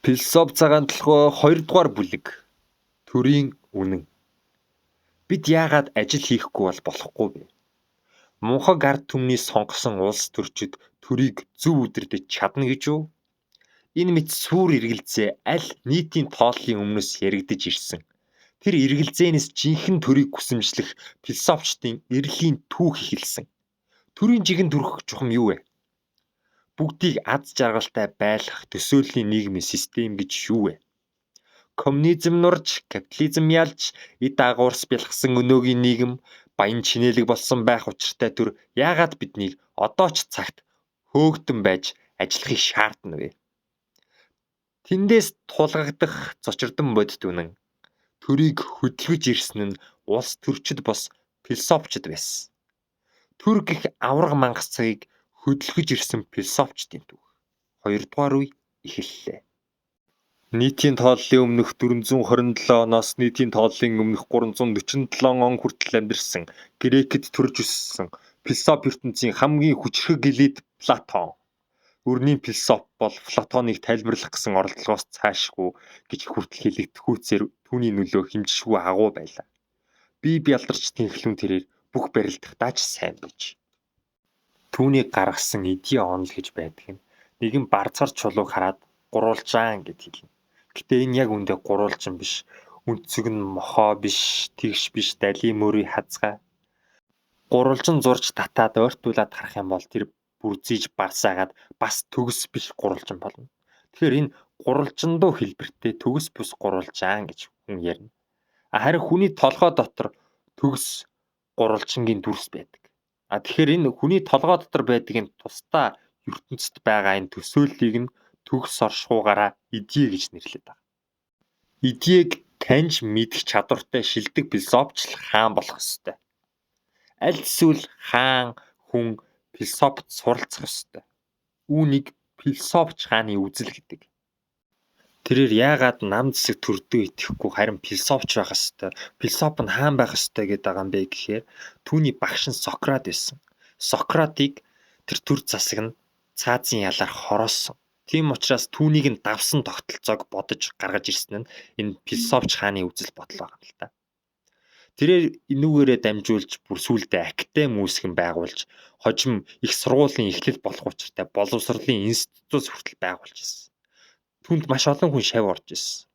Философи цагаан толгой 2 дугаар бүлэг. Төрийн үнэн. Бид яагаад ажил хийхгүй болохгүй вэ? Мунхаг ард түмний сонгосон улс төрчид төрийг зөв үдирдэж чадна гэж үү? Энэ мэт суур эргэлзээ аль нийтийн тооллын өмнөөс яригдж ирсэн. Тэр эргэлзээнээс жинхэнэ төрийг хүсэмжлэх философчдын эрлийн түүх эхэлсэн. Төрийн жигэнд төрөх чухам юу вэ? Бүгдийг аз жаргалтай байлгах төсөөллийн нийгмийн систем гэж юу вэ? Коммунизм нурж, капитализм ялж, эд агуурс бялхсан өнөөгийн нийгэм баян чинэлэг болсон байх учиртай төр яагаад биднийг одоо ч цагт хөөгдөн байж ажиллахыг шаардна вэ? Тэндээс тулгагдах зочирдон бодит үнэн. Төрийг хөдөлгөж ирсэн нь улс төрчид бос философчд байсан. Төр гэх авраг мангас цагийг хөдөлгөж ирсэн философчдын түүх. 2 дугаар үе эхэллээ. Нийтийн тооллын өмнөх 427 оноос нийтийн тооллын өмнөх 347 он хүртэл амьдарсан Грекэд төрж өссөн философи ертөнцийн хамгийн хүчрхэг элит Платон. Өрний философи бол Платоныг тайлбарлах гэсэн оролдлогоос цаашгүй гэж хүртэл хэлэгдэхүүцээр түүний нөлөө хэмжшгүй агуу байлаа. Бие бялдарч тэнхлэн тэрээр бүх барилдахдаа ч сайн байж. Түүний гаргасан идея онол гэж байдаг нь нэгэн барцгар чулууг хараад гурвалжаан гэд хэлнэ. Гэтэ энэ яг үндэ гурвалжин биш, өнцөг нь мохоо биш, тэгш биш, далийн мөрийн хазгай. Гурвалжин зурж татаад ойртуулаад харах юм бол тэр бүрзийж барсаагаад бас төгс биш гурвалжин болно. Тэгэхээр энэ гурвалжиндуу хэлбэртэй төгс бус гурвалжаан гэж хүн ярина. Харин хүний толгой дотор төгс гурвалжингийн дүрс байдаг. Тэгэхээр энэ хүний толгой дотор байдгийн тусдаа ертөнцид байгаа энэ төсөөллийг нь төгс оршихуугаараа идея гэж нэрлэдэг байна. Идеяг таньж мэдэх чадвартай шилдэг философч л хаан болох ёстой. Аль эсвэл хаан хүн философид суралцах ёстой. Үүнийг философч хааны үзэл гэдэг. Тэрээр яагаад нам зэсэг төрдөө итгэхгүй харин философч байх ёстой. Философ нь хаан байх ёстой гэдэг байгаа юм бэ гэхээр түүний багш нь Сократ байсан. Сократыг тэр төр засаг нь цаазын ялаар хороосон. Тийм учраас түүнийг нь давсан тогтолцоог бодож гаргаж ирсэн нь энэ философч хааны үзэл бодол байгаа юм л та. Тэрээр энүүгээрээ дамжуулж бүр сүүлдээ академи үүсгэн байгуулж хожим их сургуулийн эхлэл болох учиртай боловсролын институт хүртэл байгуулж ирсэн. Түүнд маш олон хүн шав орж ирсэн.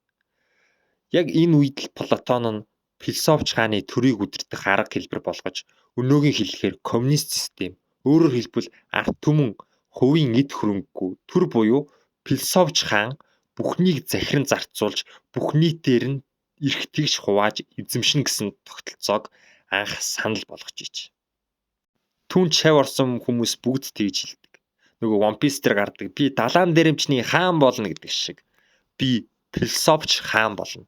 Яг энэ үед л Платон нь философч хааны төрийг үдирдэх арга хэлбэр болгож өнөөгийн хэллэгээр коммунист систем, өөрөөр хэлбэл ард түмэн хувийн эд хөрөнгөгүй төр буюу философч хаан бүхнийг захиран зарцуулж бүх нийтээр нь эрх тэгш хувааж эзэмшнэ гэсэн тогтолцоог анх санал болгож ич. Түүнд шав орсон хүмүүс бүгд тэгж хэлдэг. Нөгөө One Piece дээр гардаг би далаан дээрэмчний хаан болно гэдэг шиг би философч хаан болно.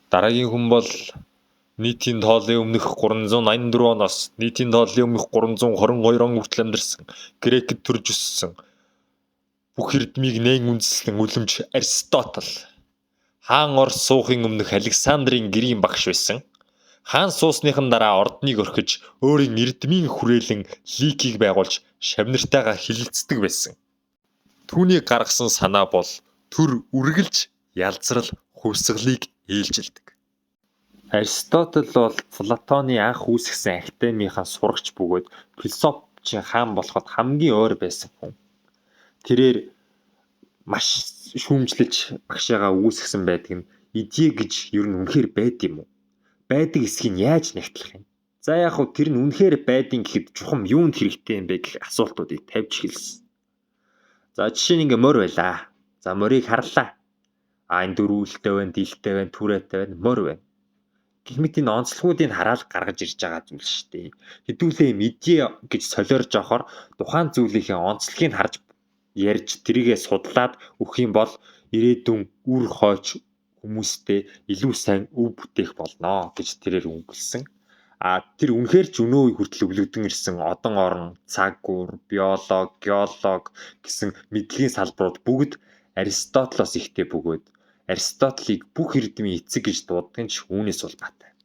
Дараагийн хүн бол нийтийн тооллын өмнөх 384 оноос нийтийн тооллын өмнөх 322 он хүртэл амьдарсан Грекэд төрж өссөн бүх эрдмийг нээн үндэслэн үлэмж Аристотель. Хаан Орос суухын өмнөх Александрийн гэрийн багш байсан. Хаан суусныхан дараа ордныг орхиж өөрийн эрдмийн хүрээлэн ликийг байгуулж шавнартайгаа хилэлцдэг байсан. Түүний гаргасан санаа бол төр үргэлж ялзрал хувьсгалыг ээлжилдэг. Аристотель бол Платоны анх үүсгэсэн академийнхаа сурагч бөгөөд философчийн хаан болоход хамгийн ойр байсан хүн. Тэрээр маш шүүмжлэж багшаагаа үүсгэсэн байдаг нь идея гэж ер нь үнэхээр байд юм уу? Байдаг эсхийг яаж нэгтлэх юм? За яг хөө тэр нь үнэхээр байдин гэхэд чухам юунд хэрэгтэй юм бэ гэх асуултуудыг тавьж хэлсэн. За жишээ нь ингээ морь байлаа. За морийг харлаа. Энэ дөрвөлтэй байна, дийлтэй байна, түрээтэй байна, морь байна. Гэх мэт энэ онцлогуудыг хараад гаргаж ирж байгаа зүйл шүү дээ. Хэдүүлээ юм идея гэж солиорж авахаар тухайн зүйлийнхээ онцлогийг харж ярьж тэрийгээ судлаад өгөх юм бол ирээдүйн үр хойч хүмүүстэй илүү сайн өв бүтээх болно гэж тэрээр өнгөлсөн. Тэр үнэхээр ч өнөө үе хүртэл өвлөгдөн ирсэн одон орон, цаг үр, биолог, геолог гэсэн мэдлэгийн салбарууд бүгд Аристотелоос ихтэй бөгөөд Аристотелийг бүх эрдмийн эцэг гэж дууддаг нь ч үүнээс улбаатай.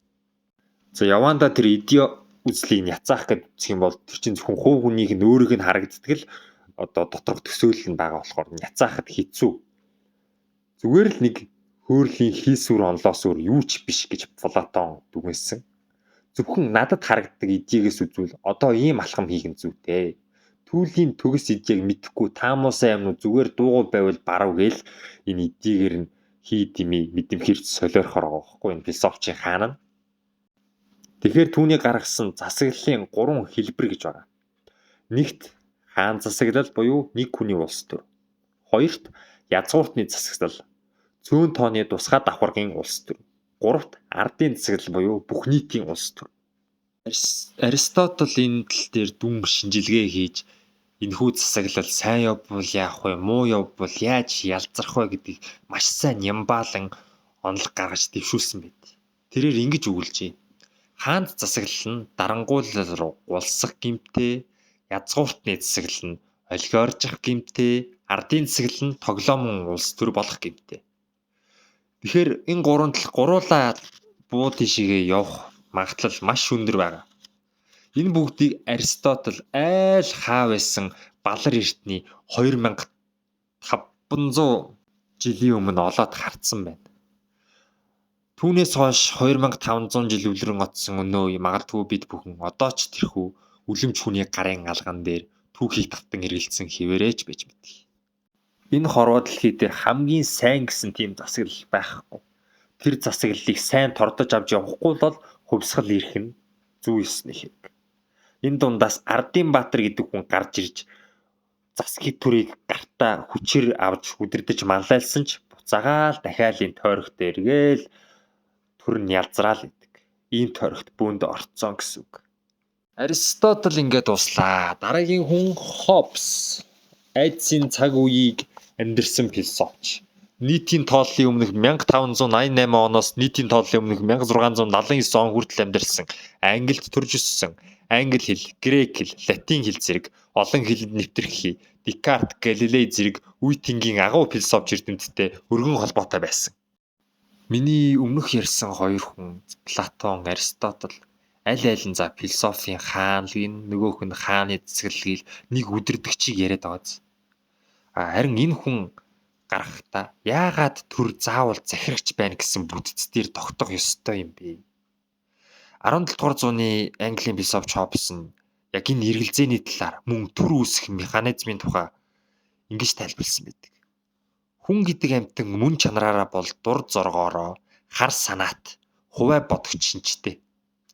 За явандаа тэр идея үзлийг няцаах гэж үзэх юм бол тэр чинь зөвхөн хувь хүнийх нь өөрийг нь харагддаг л одоо доторх төсөөлөл нь байгаа болохоор няцаахад хэцүү. Зүгээр л нэг хөөрлийн хийсвэр онлоосөөр юу ч биш гэж Платон дүгнсэн. Зөвхөн надад харагддаг эдийгээс үзвэл одоо ийм алхам хийх нь зүйтэй. Түүлийн төгс эдийг мэдхгүй таамуусан юмнууд зүгээр дуугүй байвал барав гээл энэ эдийгээр нь хий дими мэдэмхэрч солиорхоор байгаа байхгүй энэ философийн хаана. Тэгэхээр түүний гаргасан засаглалын 3 хэлбэр гэж байна. Нэгт хаан засаглал буюу нэг хүний улс төр. Хоёрт язгууртны засаглал. Цөөн тооны тусгай давхаргын улс төр. Гуравт ардын засаглал буюу бүх нийтийн улс төр. Аристотл энэ тал дээр дүн шинжилгээ хийж энэхүү засаглал сайн явбал яах вэ, муу явбал яаж ялзрах вэ гэдгийг маш сайн нямбаалан онол гаргаж дэвшүүлсэн байд. Тэрээр ингэж өгүүлжээ. Хаанд засаглал нь дарангуйлал руу гулсах гэмтэй, язгууртны засаглал нь олигаржих гэмтэй, ардын засаглал нь тоглоомон улс төр болох гэмтэй. Тэгэхээр энэ гурван тал гуруулаа буу тийшээ явах магадлал маш өндөр байгаа. Энэ бүгдийг Аристотл айл хаа байсан балар эртний 2500 жилийн өмнө олоод хартсан байна. Түүнээс хойш 2500 жил өвлөрөн оцсон өнөө магадгүй бид бүхэн одоо ч тэрхүү үлэмж хүний гарын алган дээр түүхийг татан эргэлзсэн хിവэрэж байж мэдээ. Энэ хорвоо дэлхий дээр хамгийн сайн гэсэн тийм засаглал байхгүй. Тэр засаглалыг сайн тордож авч явахгүй бол хувьсгал ирэх нь зүй ёсны хэрэг. Энэ дундаас Ардын Баатар гэдэг хүн гарч ирж засгийн төрийг гартаа хүчээр авч үдирдэж манлайлсан ч буцаагаал дахиад энэ тойрогт эргээл төр нь ялзраал гэдэг. Ийм тойрогт бөөнд орцсон гэсэн үг. Аристотл ингээд дуслаа. Дараагийн хүн Хоббс. Айдсын цаг үеийг амьдэрсэн философч. Нийтийн тооллын өмнөх 1588 оноос нийтийн тооллын өмнөх 1679 он хүртэл амьдарсан. Англид төрж өссөн. Англи хэл, грек хэл, латин хэл зэрэг олон хэлэнд нэвтрэх Декарт, Галилей зэрэг үе тэнгийн агуу философч эрдэмтдтэй өргөн холбоотой байсан. Миний өмнөх ярьсан хоёр хүн Платон, Аристотл аль аль нь за философийн хаанлыг нөгөөх нь хааны засаглалыг нэг үдирдэгчийг яриад байгааз. Харин энэ хүн гарахтаа яагаад төр заавал захирагч байна гэсэн бүтц дээр тогтох ёстой юм бэ? 17 дугаар зууны Английн философч Хоббс нь яг энэ эргэлзээний талаар мөн төр үүсэх механизмын тухай ингэж тайлбарлсан байдаг. Хүн гэдэг амьтан мөн чанараараа бол дур зоргоороо хар санаат, хувай бодогч шинжтэй.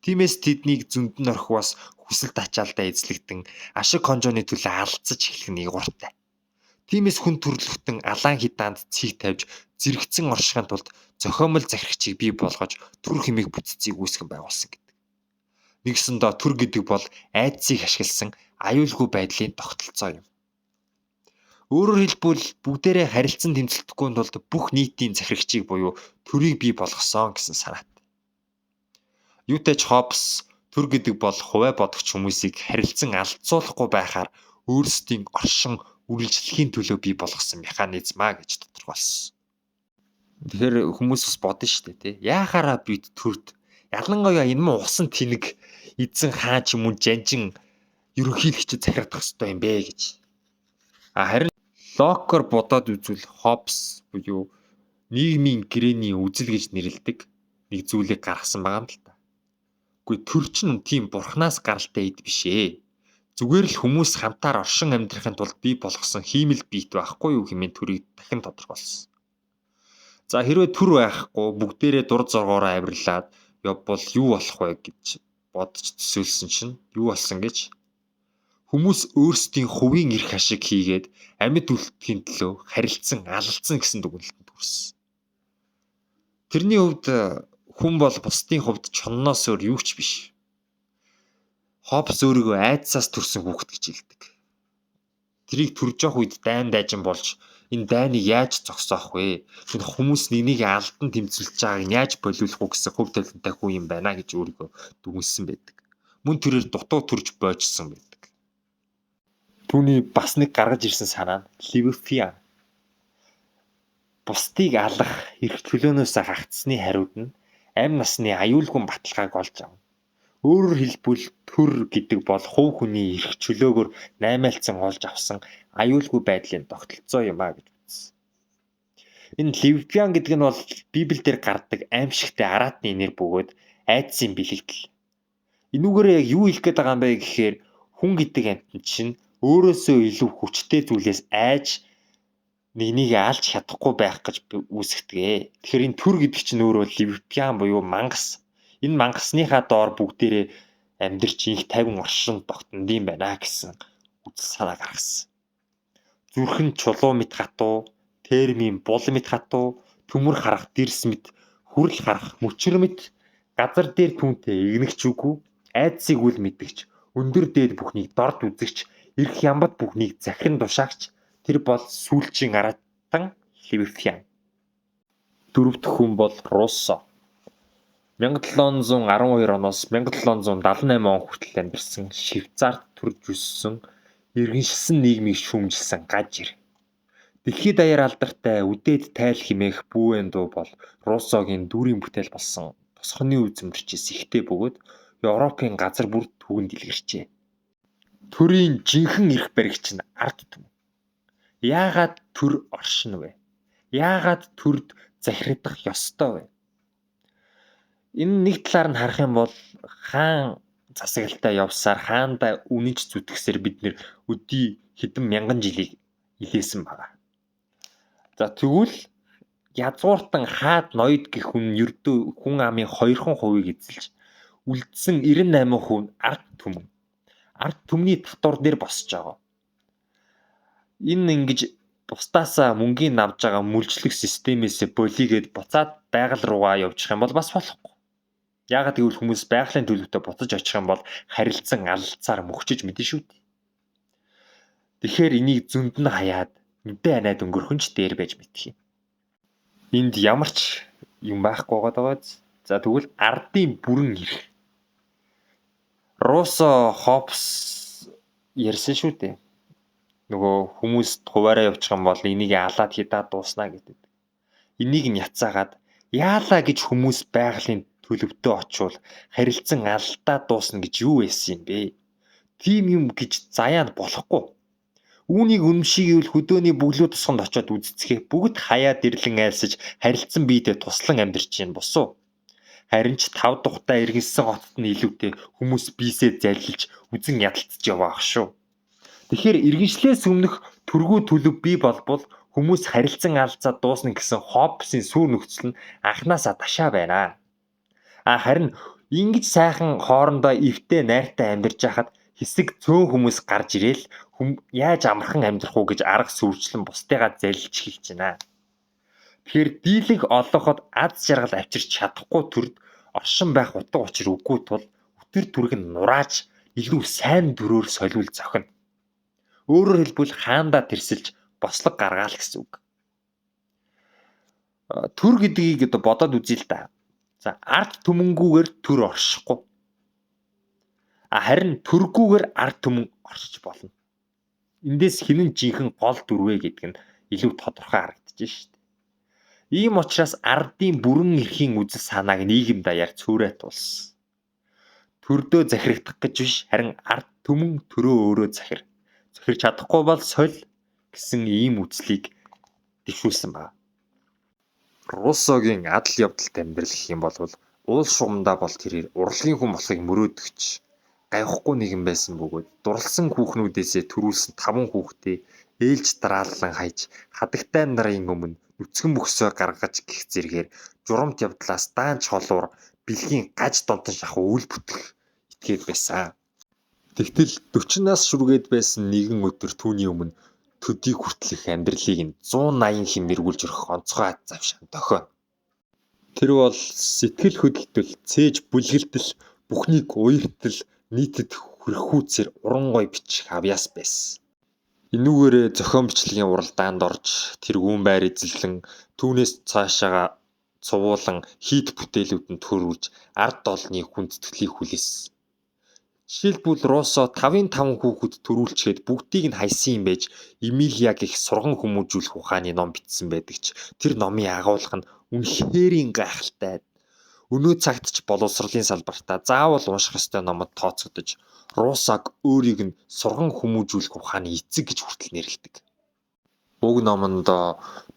Тиймээс тэднийг зөндөнд орхих бас хүсэл тачаалдаа эзлэгдэн ашиг хонжооны төлөө алдцаж эхлэх нэг уртай. Тиймээс хүн төрлөختөн алаан хидаанд цэг тавьж зэрэгцэн оршихын тулд зохиомол захирагчийг бий болгож төр хэмээх бүтцийг үүсгэн байгуулсан гэдэг. Нэгсэндээ төр гэдэг бол айдсыг ашигласан аюулгүй байдлын тогтолцоо юм. Өөрөөр хэлбэл бүгдээрээ харилцан тэмцэлдэхгүй тулд бүх нийтийн захирагчийг буюу төрийг бий болгосон гэсэн санаатай. Юутай ч Хоббс төр гэдэг бол хувай бодогч хүмүүсийг харилцан алдцуулахгүй байхаар өөрсдийн оршин үргэлжлэхийн төлөө бий болгосон механизмаа гэж тодорхойлсон. Тэгэхээр хүмүүс бас бодно шүү дээ, тий. Яахаараа бид төрд ялангуяа энэ мөн усан тэнэг эзэн хаан ч юм уу жанжин ерөнхийлөгчөд захирагдах ёстой юм бэ гэж. Харин Локкор бодоод үзвэл Хоббс буюу нийгмийн гэрээний үзэл гэж нэрлэдэг нэг зүйлийг гаргасан байгаа юм л та. Гэхдээ төр чинь тийм бурхнаас гаралтай эд биш ээ. Зүгээр л хүмүүс хамтаар оршин амьдрахын тулд бий болгосон хиймэл биет байхгүй юу хэмээн төрийг дахин тодорхойлсон. За хэрвээ төр байхгүй бүгдээрээ дур зоргоороо авирлаад явбал юу болох вэ гэж бодож төсөөлсөн чинь юу болсон гэж хүмүүс өөрсдийн хувийн эрх ашиг хийгээд амьд үлдэхийн төлөө харилцан алалцсан гэсэн дүгнэлтэнд хүрсэн. Тэрний хувьд хүн бол бусдын хувьд чонноос өөр юу ч биш. Хоббс өөрийгөө айдсаас төрсэн хүүхэд гэж хэлдэг. Тэрийг төрж явах үед дайн дайжин болж энэ дайныг яаж зогсоох вэ? Энэ хүмүүс нэгнийг алдан тэмцүүлж байгааг нь яаж болиулах вэ гэсэн хөв талантай хүн юм байна гэж өөрийгөө дүгнсэн байдаг. Мөн тэрээр дутуу төрж бойжсон байдаг. Түүний бас нэг гаргаж ирсэн санаа нь Ливифиа. Бусдыг алах эрх чөлөөнөөс хагцсны хариуд нь амь насны аюулгүй баталгааг олж авна. Өөрөөр хэлбэл төр гэдэг бол хувь хүний эрх чөлөөгөөр наймаалцсан олж авсан аюулгүй байдлын тогтолцоо юм а гэж үзсэн. Энэ Ливиан гэдэг нь бол Библиэлд гардаг аимшигтай араатны нэр бөгөөд айдсын бэлэгдэл. Энүүгээр яг юу хэлэх гээд байгаа юм бэ гэхээр хүн гэдэг амьтан чинь өөрөөсөө илүү хүчтэй зүйлээс айж нэгнийг алж чадахгүй байх гэж үүсгдэг. Тэгэхээр энэ төр гэдэг чинь өөрөө Ливиан буюу мангас. Энэ мангасныхаа доор бүгдээрээ амьдарч инх 50 оршин тогтнод юм байна гэсэн үзэл санаа гаргасан. Зүрх нь чулуу мэт хатуу, термийн бол мэт хатуу, төмөр харах дэрс мэт, хүрл харах мөчр мэт, газар дээр түүнтэй игнэгч үгүй, айдсыг үл мэдгч, өндөр дээд бүхнийг дорд үзэгч, эрх ямбат бүхнийг захиран тушаагч, тэр бол сүүлчийн аратан Ливиан. Дөрөвдөх хүн бол Руссо. 1712 оноос 1778 он хүртэл амьдарсан Швейцарт төрж өссөн иргэншилсэн нийгмийг шүүмжилсэн гажир. Дэлхийд даяар алдартай үдээд тайл хэмээх бүүэн дуу бол Руссогийн дүрийн бүтээл болсон тосгоны үзмэрчээс ихтэй бөгөөд Европын газар бүр түгэнд илгэрчээ. Төрийн жинхэнэ эрх баригч нь ард түмэн. Яагаад төр оршин вэ? Яагаад төрд захирагдах ёстой вэ? Энэ нэг талаар нь харах юм бол хаан засаглалтаа явсаар хаандаа үнэнч зүтгэсээр бид нэр өдий хэдэн мянган жилийг илээсэн байна. За тэгвэл язгууртан хаад ноёд гэх хүн ердөө хүн амын 2% эзэлж үлдсэн 98% ард түмэн. Ард түмний татвар дээр босч байгаа. Энэ ингэж бусдаасаа мөнгөний авж байгаа мүлжлэх системээс болигээд буцаад байгаль руугаа явчих юм бол бас болохгүй. Яагаад гэвэл хүмүүс байгалийн төлөвтэй буцаж очих юм бол харилцан алалцаар мөхчөж мэдэн шүү дээ. Тэгэхээр энийг зөнд нь хаяад мэдээ анаад өнгөрөх нь ч дээр байж мэдэх юм. Энд ямар ч юм байхгүй байгаа. За тэгвэл ардын бүрэн эрх. Руссо Хоббс ярьсан шүү дээ. Нөгөө хүмүүс хуваараа явчих юм бол энийг алаад хидаад дууснаа гэдэг. Энийг нь яцаагаад яалаа гэж хүмүүс байгалийн төлөвтэй очивол харилцан алдаа дуусна гэж юу байсан юм бэ? Тийм юм гэж заяанд болохгүй. Үүнийг үнэмшигийвэл хөдөөний бүглүү тусганд очиод үзцгээ бүгд хаяад ирлэн айлсаж харилцан биедээ туслан амьдарч чинь босуу. Харин ч 5 дугтаа иргэнсэн хотод нь илүүтэй хүмүүс биесээ залилж үзэн ядалтж яваах шүү. Тэгэхээр иргэншлээс өмнөх төргүү төлөв бий болбол хүмүүс харилцан алцаад дуусна гэсэн Хоббсын сүр нөхцөл нь анханасаа ташаа байна. Харин ингэж сайхан хоорондоо эвтэй найртай амьдарч байхад хэсэг цөөн хүмүүс гарч ирээл яаж амархан амьдрах уу гэж арга сүрчлэн бусдыгаа залилж эхэлж байна. Тэгэхээр дийлэг олооход аз жаргал авчирч чадахгүй төрд оршин байх утга учир үгүй тул өтөр түрэг нь нурааж илүү сайн төрөөр солиул зохино. Өөрөөр хэлбэл хаандаа тэрсэлж бослог гаргаал гэсэн үг. Төр гэдгийг бодоод үзье л да. За ард түмэнгүүгээр төр оршихгүй. Харин төргүүгээр ард түмэн оршиж болно. Эндээс хинэн жинхэнэ гол дүрвэ гэдэг нь илүү тодорхой харагдаж шүү дээ. Ийм учраас ардын бүрэн эрхийн үзэл санааг нийгэм даяар цөөрэй тулсан. Төрдөө захирагдах гэж биш, харин ард түмэн төрөө өөрөө захирч чадахгүй бол соль гэсэн ийм үзлийг дэвшүүлсэн байна. Руссогийн адал явдалд амьдрал гэх юм бол уул шугамдаа бол тэрээр урлагийн хүн болохыг мөрөөдөгч гайхгүй нэгэн байсан бөгөөд дурлсан хүүхнүүдээсээ төрүүлсэн 5 хүүхдээ ээлж дараалан хайж хадагтай нарын өмнө нүцгэн бөхсөө гаргаж гих зэргээр журамт явдлаас даанч холуур бэлгийн гаж донтон шахуу үл бүтэх итгээд байсан. Тэгтэл 40-наас шүргээд байсан нэгэн өдөр түүний өмнө төдий хүртэл их амьдралыг нь 180 хэм эргүүлж өрөх онцгой ад завшаан дохио. Тэр бол сэтгэл хөдлөлтөл, цээж бүлгэлтэл, бүхнийг уяртал, нийтэд хөрхүүцээр уран гой бичих авьяас байсан. Энүүгээрээ зохион бичлэгийн уралдаанд орж тэргүүн байр эзэллэн түүнээс цаашаага цувуулан хийд бүтээлүүд нь төрүүлж ард олны хүндэтгэлийг хүлээсэн. Жишээлбэл Руссо 5-5 хүүхэд төрүүлчихэд бүгдийг нь хайсан юм байж Эмилиа гэх сурган хүмүүжүүлэх ухааны ном бичсэн байдаг ч тэр номын агуулга нь үнэхэрийн гайхалтай. Өнөө цагт ч боловсролын салбартаа заавал унших ёстой номод тооцогдож Руссог өөрийг нь сурган хүмүүжүүлэх ухааны эцэг гэж хүртэл нэрлэдэг. Уг номонд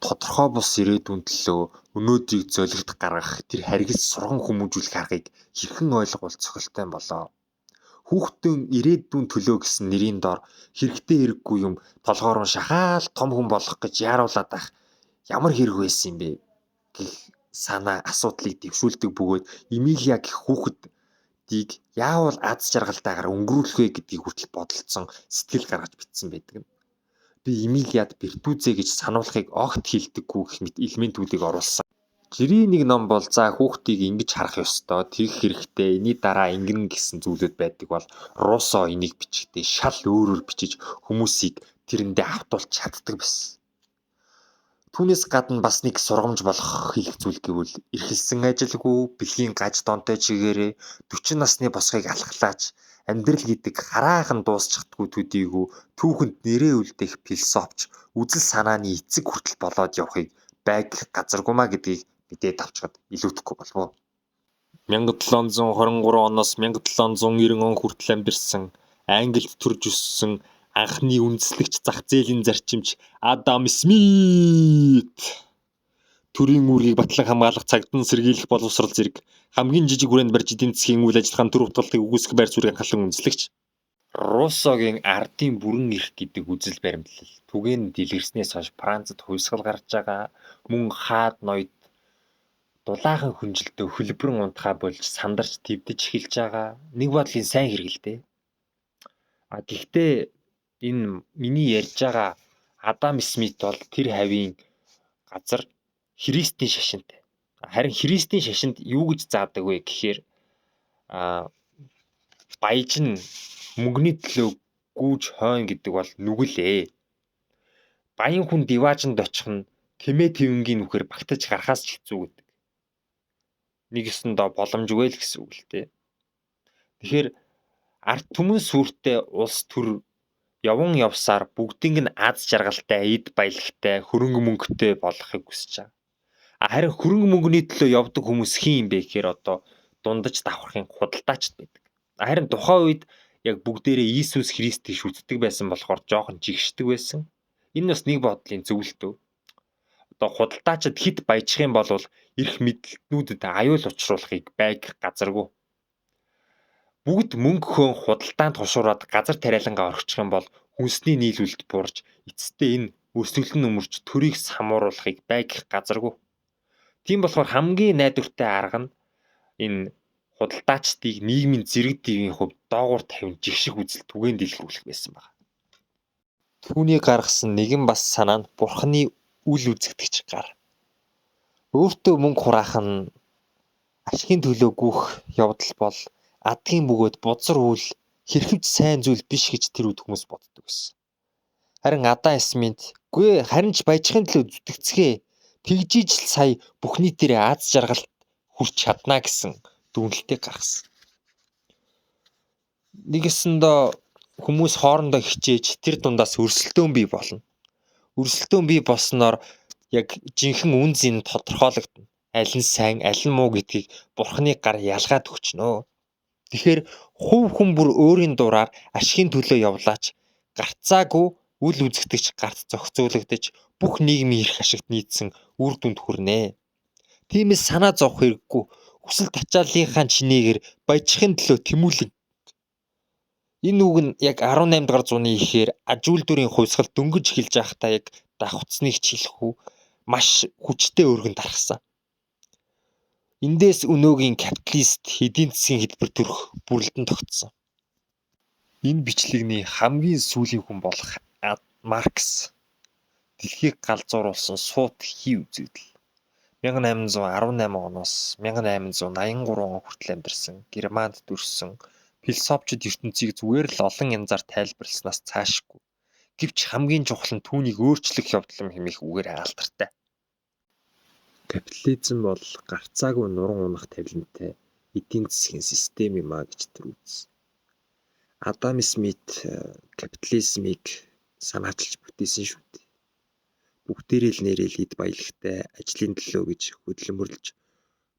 тодорхой бус ирээдүйн төлөө өнөөдрийг золигт гаргах тэр харгас сурган хүмүүжүүлэх аргыг хэрхэн ойлгох цогцолтой болоо. Хүүхдийн ирээдүйн төлөө гэсэн нэрийн дор хэрэгтэй хэрэггүй юм толгоор нь шахаал том хүн болох гэж яаруулаад байх ямар хэрэг байсан юм бэ гэх санаа асуудлыг дэвшүүлдэг бөгөөд Эмилиа гэх хүүхдийг яавал аз жаргалтайгаар өнгөрүүлэх вэ гэдгийг хүртэл бодолцсон сэтгэл гаргаж бичсэн байдаг юм. Би Эмилиад Бертүзэ гэж сануулахыг огт хэлдэггүй гэх мэт элементүүдийг оруулсан. Жирийн нэг ном бол за хүүхдийг ингэж харах ёстой, тэгэх хэрэгтэй, энэний дараа ингэн гэсэн зүйлүүд байдаг бол Руссо энийг бичгтээ шал өөрөөр бичиж хүмүүсийг тэрэндээ автуулж чаддаг байсан. Түүнээс гадна бас нэг сургамж болох хэлэх зүйл гэвэл эрхэлсэн ажилгүй, бэлгийн гаж донтой чигээрээ 40 насны босхийг алхлаач амьдрал гэдэг хараахан дуусчихдаггүй төдийгүй түүхэнд нэрээ үлдээх философч үзэл санааны эцэг хүртэл болоод явахыг байг газаргумаа гэдгийг мэдээд авчгаад илүүдэхгүй болов уу. 1723 оноос 1790 он хүртэл амьдарсан Англид төрж өссөн анхны үндэслэгч зах зээлийн зарчимч Адам Смит төрийн үүргийг батлан хамгаалах цагтан сэргийлэх боловсрол зэрэг хамгийн жижиг хүрээнд барьж эдийн засгийн үйл ажиллагааны төр утгалтыг үүсгэх байр суурийг анхлан үндэслэгч Руссогийн ардын бүрэн эрх гэдэг үзэл баримтлал түгээн дэлгэрснээс хойш Францад хувьсгал гарч байгаа, мөн хаад ноёд дулаахан хүнжилтөө хөлбөрөн унтхаа болж сандарч твдэж эхэлж байгаа нэг бодлын сайн хэрэг л дээ. Гэхдээ энэ миний ярьж байгаа Адам Смит бол тэр хавийн газар Христийн шашинтай. Харин Христийн шашинд юу гэж заадаг вэ гэхээр баяжин мөнгөний төлөө гүүж хойно гэдэг бол нүгэлээ. Баян хүн диваажинд очих нь тэмээ твэнгийн нүхээр багтаж гарахаас ч хэцүү гэдэг. Нэг ёсондоо боломжгүй л гэсэн үг л дээ. Тэгэхээр ард түмэн сүртэй улс төр явн явсаар бүгдийг нь аз жаргалтай, эд баялагтай, хөрөнгө мөнгөтэй болохыг хүсэж байгаа. Харин хөрөнгө мөнгөний төлөө явдаг хүмүүс хин юм бэ гэхээр одоо дундаж давхрахын худалдаачд байдаг. Харин тухайн үед яг бүгдээрээ Иесус Христийг шүтдэг байсан болохоор жоохон жигшдэг байсан. Энэ бас нэг бодлын зөвлөлтөө. Одоо худалдаачид хит баяжих юм бол эрх мэдлнүүдэд аюул учруулахыг байг газаргүй. Бүгд мөнгөхөө худалдаанд тушуураад газар тариалангаа орхичих юм бол хүнсний нийлүүлэлт буурж эцэстээ энэ өсвөлн өмөрч төрийг самууруулахыг байг газаргүй. Тийм болохоор хамгийн найдвартай арга нь энэ худалдаачдыг нийгмийн зэрэг дивийн хувьд доогуур тавин жигших үзэл түгээн дэлгэрүүлэх байсан байна. Түүний гаргасан нэгэн бас санаа нь бурхны үл үзэгдэгч гар. Өөртөө мөнгө хураах нь ашигын төлөө гүөх явдал бол адгийн бөгөөд бузар үйл хэрхэвч сайн зүйл биш гэж тэр үед хүмүүс боддог байсан. Харин Адам Смит "Гүй харин ч баяжихын төлөө зүтгэцгээ. Тэгжиж л сая бүхний тэрэ аз жаргалт хүрч чадна" гэсэн дүгнэлтийг гаргасан. Нэгэсэндээ хүмүүс хоорондоо хичээж тэр дундаас өрсөлдөөн бий болно. Өрсөлдөөн бий болсноор яг жинхэнэ үн зэн тодорхойлогдно. Аль нь сайн, аль нь муу гэдгийг бурхны гар ялгаад өгчнөө. Тэгэхээр хувь хүн бүр өөрийн дураар ашигын төлөө явлаач гарцаагүй үл үзэгдэгч гарт зохицуулагдаж бүх нийгмийн эрх ашигт нийцсэн үр дүнд хүрнэ. Тиймээс санаа зовох хэрэггүй. Хүсэл тачааллынхаа чинээгээр баяжихын төлөө тэмүүлэн. Энэ үг нь яг 18 дугаар зууны ихээр аж үйлдвэрийн хувьсгал дөнгөж эхэлж байхдаа яг давхцныг хэлэх үү маш хүчтэй өргөнд тархсан. Эндээс өнөөгийн капиталист эдийн засгийн хэлбэр төрөх бүрэлдэн тогтсон. Энэ бичлэгний хамгийн сүүлийн хүн болох Маркс дэлхийг галзууруулсан суут хий үзэгдэл 1818 оноос 1883 он хүртэл амьдарсан Германд төрсэн философчид ертөнцийг зүгээр л олон янзаар тайлбарласнаас цаашгүй. Гэвч хамгийн чухал нь түүнийг өөрчлөх явдал хэмээх үгээр алдартай. Капитализм бол гарцаагүй нуран унах тавилантай эдийн засгийн систем юм а гэж тэр үзсэн. Адам Смит капитализмыг санаачилж бүтээсэн шүү дээ. Бүгдээрээ л нэрэл эд баялагтай ажлын төлөө гэж хөдөлмөрлөж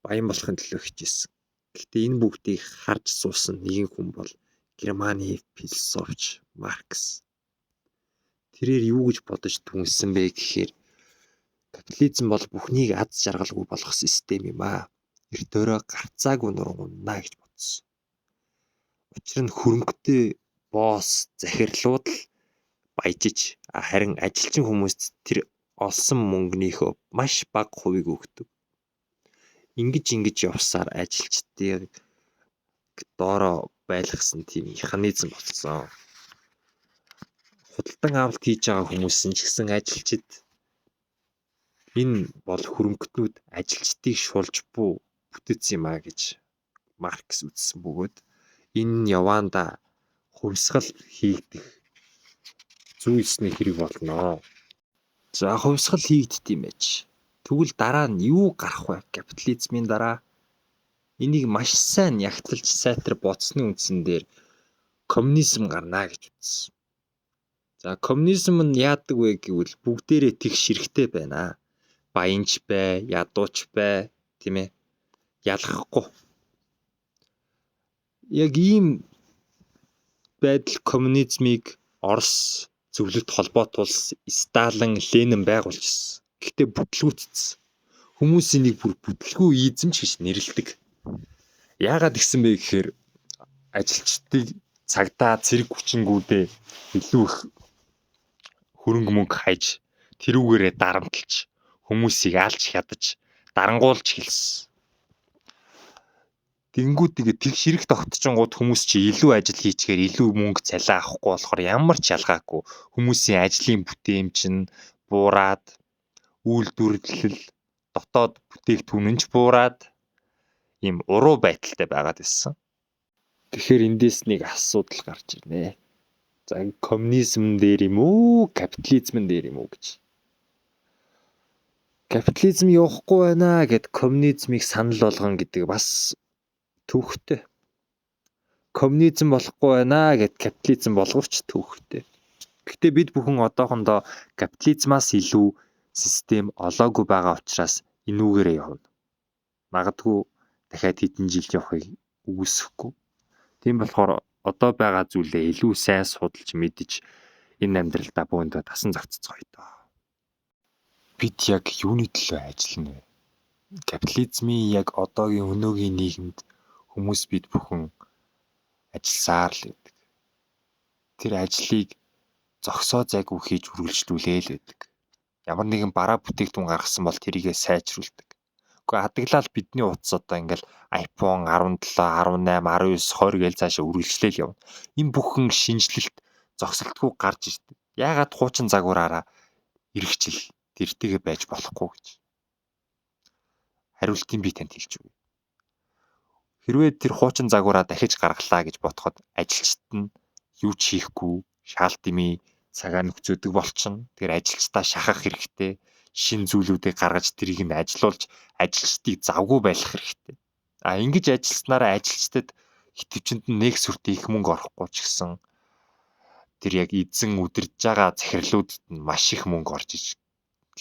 баян болохын төлөө хичээсэн. Гэхдээ энэ бүгдийг харж суусан нэгэн хүн бол Германы философч Маркс. тэрээр юу гэж бодож түнсэн бэ гэхээр капитализм бол бүхнийг аз жаргалгүй болгох систем юм аа. Эрт өрөө гарцаагүй нургунаа гэж бодсон. Учир нь хөрөнгөтэй босс захирлууд л баяжиж харин ажилчин хүмүүст тэр олсон мөнгөнийхөө маш бага хувийг өгдөг. Ингэж явсаар ажилчдыг доороо байлгасан тийм механизм болсон. Худалдан авалт хийж байгаа хүмүүс нь ч гэсэн ажилчид энэ бол хөрөнгөтнүүд ажилчдыг шулж буу бүтээсэн юм а гэж Маркс үзсэн бөгөөд энэ нь яваанда хувьсгал хийгдэх зүйлсний хэрэг болно. За хувьсгал хийгдт юм байж. Тэгвэл дараа нь юу гарах вэ? Капитализмын дараа энийг маш сайн ягтлж сайтар бодсны үндсэн дээр коммунизм гарна гэж үзсэн. За коммунизм нь яадаг вэ гэвэл бүгдээрээ тэгш хэрэгтэй байна. Баянч бай, ядууч бай, тийм ээ. Ялгахгүй. Яг ийм байдал коммунизмыг Орос зөвлөлт холбоотуулсан Сталин, Ленин байгуулжсэн. Гэхдээ бүтлгүүцсэн. Хүмүүс энийг бүр бүтлгүй эзэмч гэж нэрлэдэг. Яагаад гэсэн бэ гэхээр ажилчдыг цагдаа цэрэг хүчингүүдээ илүү их хөрөнгө мөнгө хайж тэрүүгээрээ дарамтлж хүмүүсийг алж хядаж дарангуулж хэлсэн. Тэнгүүд тэг ширэг тогтчингууд хүмүүс чи илүү ажил хийчихээр илүү мөнгө цалин авахгүй болохоор ямар ч ялгаагүй хүмүүсийн ажлын бүтэем чинь буураад үйлдвэрлэл дотоод бүтээгдэхүүн нь ч буураад ийм уруу байдалтай байгаад байсан. Тэгэхээр эндээс нэг асуудал гарч ирнэ. За коммунизм дээр юм уу, капитализм дээр юм уу гэж. Капитализм явахгүй байна гэд коммунизмыг санал болгон гэдэг бас төвхтэй. Коммунизм болохгүй байна гэд капитализм боловч төвхтэй. Гэхдээ бид бүхэн одоохондоо капитализмаас илүү систем олоогүй байгаа учраас энүүгээрээ явна. Магадгүй дахиад хэдэн жил явахыг үгүйсэхгүй. Тийм болохоор одоо байгаа зүйлээ илүү сайн судалж мэдж энэ амьдралдаа бөөндөө тасан зохицоцгоё доо. Бид яг юуны төлөө ажиллана вэ? Капитализмын яг одоогийн өнөөгийн нийгэмд хүмүүс бид бүхэн ажилласаар л байдаг. Тэр ажлыг зогсоо зайгүй хийж үргэлжлүүлээ л байдаг. Ямар нэгэн бараа бүтээгдэхүүн гаргасан бол тэрийгээ сайжруулдаг. Гэхдээ хадгалаад бидний утас одоо ингээл iPhone 17, 18, 19, 20 гээл цаашаа үргэлжлээл явна. Энэ бүхэн шинжилэлт зогсолтгүй гарч ирдэг. Яагаад хуучин загвараараа эргэжил тэртэйгээ байж болохгүй гэж. Хариултыг би танд хэлж өгье. Хэрвээ тэр хуучин загвараа дахиж гаргалаа гэж бодоход ажилчид нь юу ч хийхгүй шаал дэмий цагаа нөхцөөдөг болчихно. Тэр ажилчдаа шахах хэрэгтэй. Шин зүйлүүдийг гаргаж тэрийг нь ажилуулж ажилчдыг завгүй байлгах хэрэгтэй. Ингэж ажилласнараа ажилчдад итэвчэнд нь нэг сүрт их мөнгө орохгүй ч гэсэн тэр яг эзэн үдирж байгаа захирлуудад нь маш их мөнгө орж иж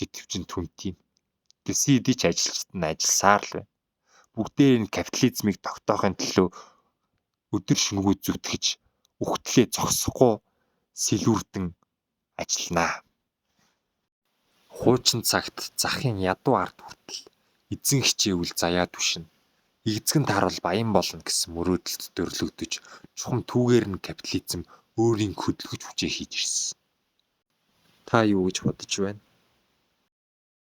итэвчэнд түнтийн. Гэсэн хэдий ч ажилчид нь ажилласаар л байна. Бүгдээ энэ капитализмыг тогтоохын төлөө өдөр шөнөгүй зүтгэж үхтлээ зогсохгүй сэлүүрдэн ажилланаа. Хуучин цагт захын ядуу ард хүртэл эзэн хичээвэл заяа түшин. Эзэгэн таарвал баян болно гэсэн мөрөөдөлд дөрлөгдөж чухам түүгээр нь капитализм өөрийн хөдөлгөж хүчээ хийж ирсэн. Та юу гэж бодож байна?